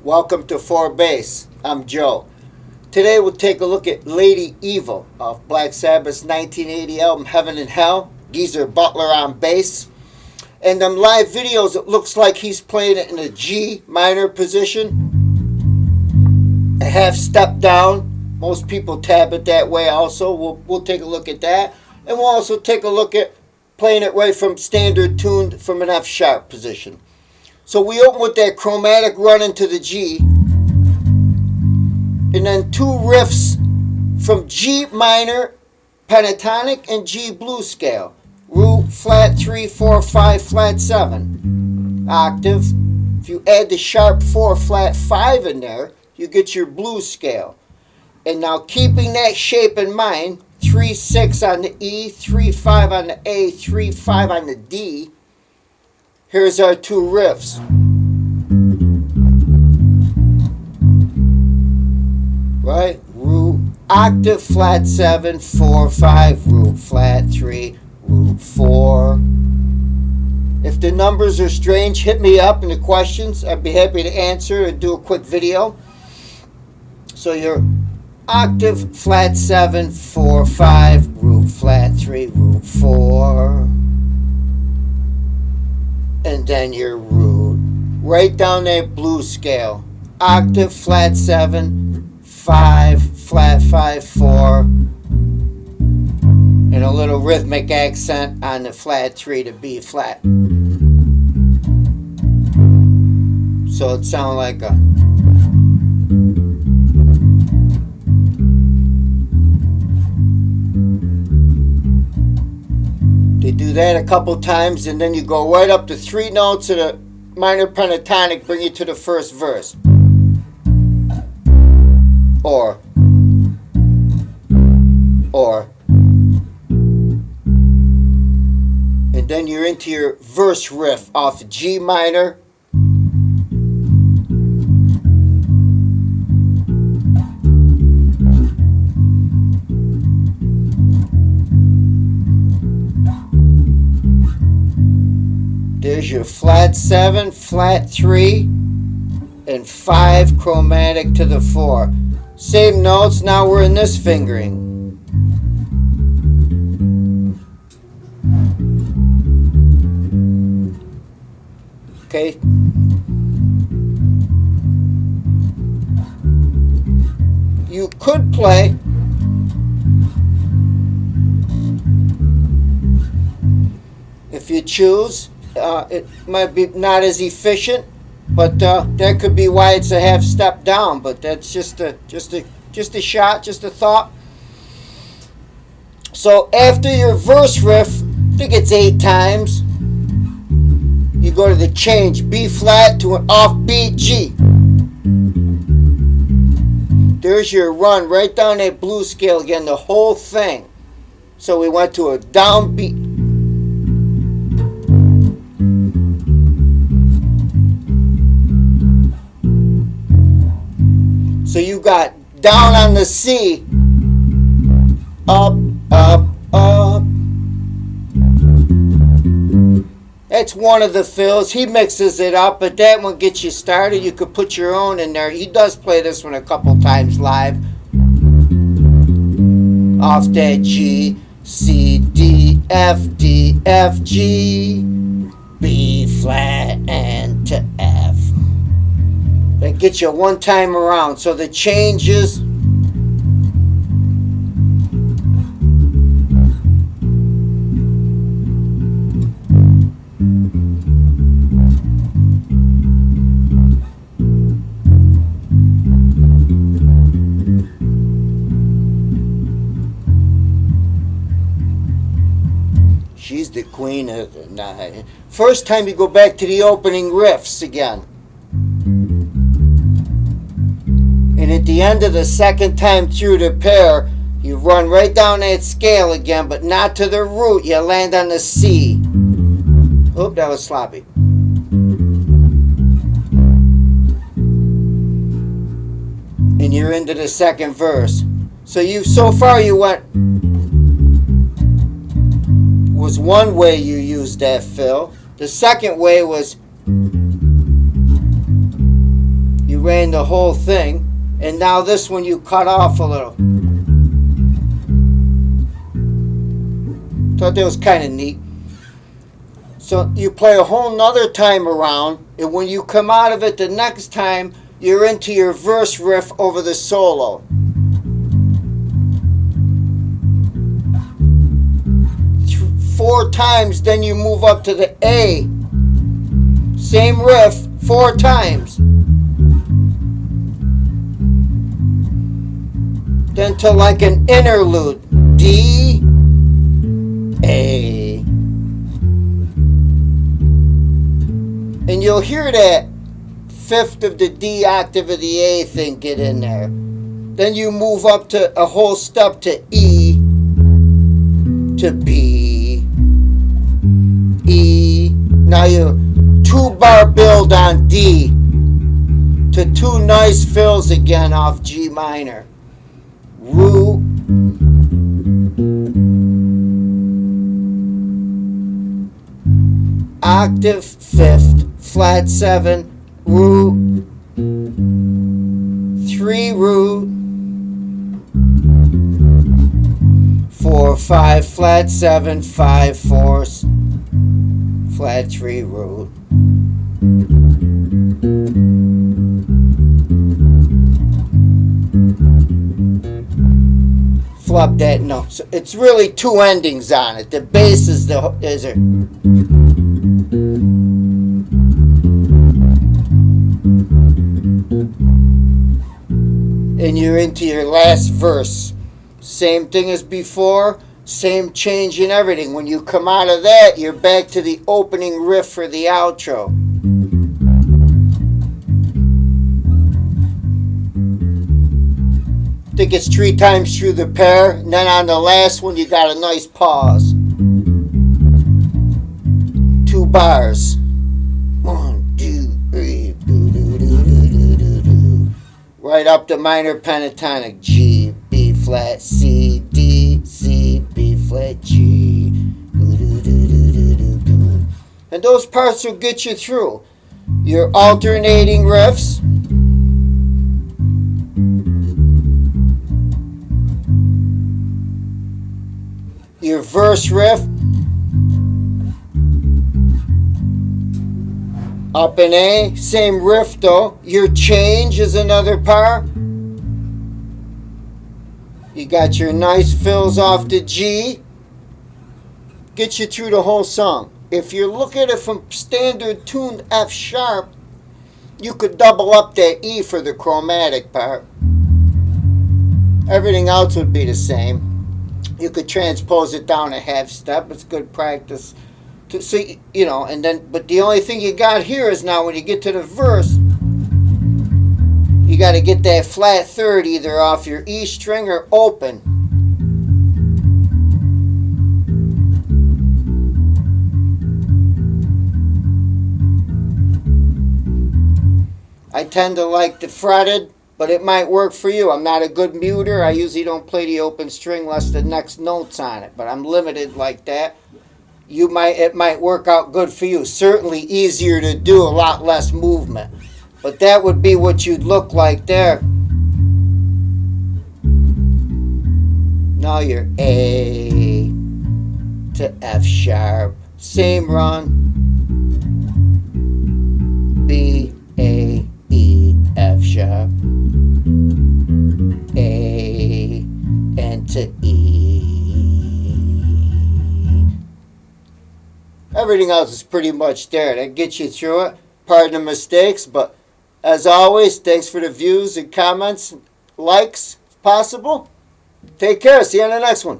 Welcome to 4 Bass. I'm Joe. Today we'll take a look at Lady Evil off Black Sabbath's 1980 album Heaven and Hell. Geezer Butler on bass. And them live videos, it looks like he's playing it in a G minor position. A half step down. Most people tab it that way also. We'll take a look at that. And we'll also take a look at playing it right from standard tuned from an F sharp position. So we open with that chromatic run into the G, and then 2 riffs from G minor pentatonic and G blues scale. Root, flat 3, 4, 5, flat 7 octave. If you add the sharp 4, flat 5 in there, you get your blues scale. And now keeping that shape in mind, 3, 6 on the E, 3, 5 on the A, 3, 5 on the D. Here's our 2 riffs. Right? Root, octave, flat 7, 4, 5, root, flat 3, root 4. If the numbers are strange, hit me up in the questions. I'd be happy to answer and do a quick video. So your octave, flat 7, 4, 5, root, flat 3, root 4. And then your root. Right down that blues scale. Octave, flat 7, 5, flat 5, 4. And a little rhythmic accent on the flat 3 to B flat. So it sounds like a... They do that a couple times, and then you go right up to 3 notes of the minor pentatonic, bring you to the first verse. Or. And then you're into your verse riff off G minor. There's your flat 7, flat 3, and 5 chromatic to the 4. Same notes, now we're in this fingering. Okay. You could play if you choose. It might be not as efficient, but that could be why it's a half step down. But that's just a shot, just a thought. So after your verse riff, I think it's 8 times, you go to the change B flat to an offbeat G. There's your run right down that blues scale again, the whole thing. So we went to a downbeat. So you got down on the C, up, up, up. That's one of the fills. He mixes it up, but that one gets you started. You could put your own in there. He does play this one a couple times live. Off that G, C, D, F, D, F, G, B flat, and to F. That gets you one time around. So the changes. She's the queen of the night. First time you go back to the opening riffs again. And at the end of the second time through the pair, you run right down that scale again, but not to the root. You land on the C. Oop, that was sloppy. And you're into the second verse. So far you went, was one way you used that fill. The second way was you ran the whole thing, and now this one you cut off a little. Thought that was kind of neat. So you play a whole nother time around, and when you come out of it the next time, you're into your verse riff over the solo. Four times, then you move up to the A. Same riff, 4 times. Then to like an interlude. D, A. And you'll hear that fifth of the D octave of the A thing get in there. Then you move up to a whole step to E, to B, E. Now you 2-bar build on D to 2 nice fills again off G minor. Root, octave, 5th, flat 7, root, 3 root, 4, 5, flat 7, 5, 4, flat 3 root. Flub that note. So it's really 2 endings on it. The bass is the and you're into your last verse. Same thing as before, same change in everything. When you come out of that, you're back to the opening riff for the outro. I think it's 3 times through the pair, and then on the last one you got a nice pause. 2 bars. 1, 2, 3. Right up the minor pentatonic. G, B flat, C, D, C, B flat, G. And those parts will get you through. Your alternating riffs. Your verse riff. Up in A, same riff though. Your change is another part. You got your nice fills off the G. Get you through the whole song. If you look at it from standard tuned F sharp, you could double up that E for the chromatic part. Everything else would be the same. You could transpose it down a half step. It's good practice to see, you know, and then, but the only thing you got here is now when you get to the verse, you got to get that flat third either off your E string or open. I tend to like the fretted, but it might work for you. I'm not a good muter. I usually don't play the open string unless the next note's on it, but I'm limited like that. It might work out good for you. Certainly easier to do, a lot less movement. But that would be what you'd look like there. Now you're A to F sharp. Same run. B, A, E, F sharp. A, and to E. Everything else is pretty much there. That gets you through it. Pardon the mistakes, but as always, thanks for the views and comments, likes, if possible. Take care. See you on the next one.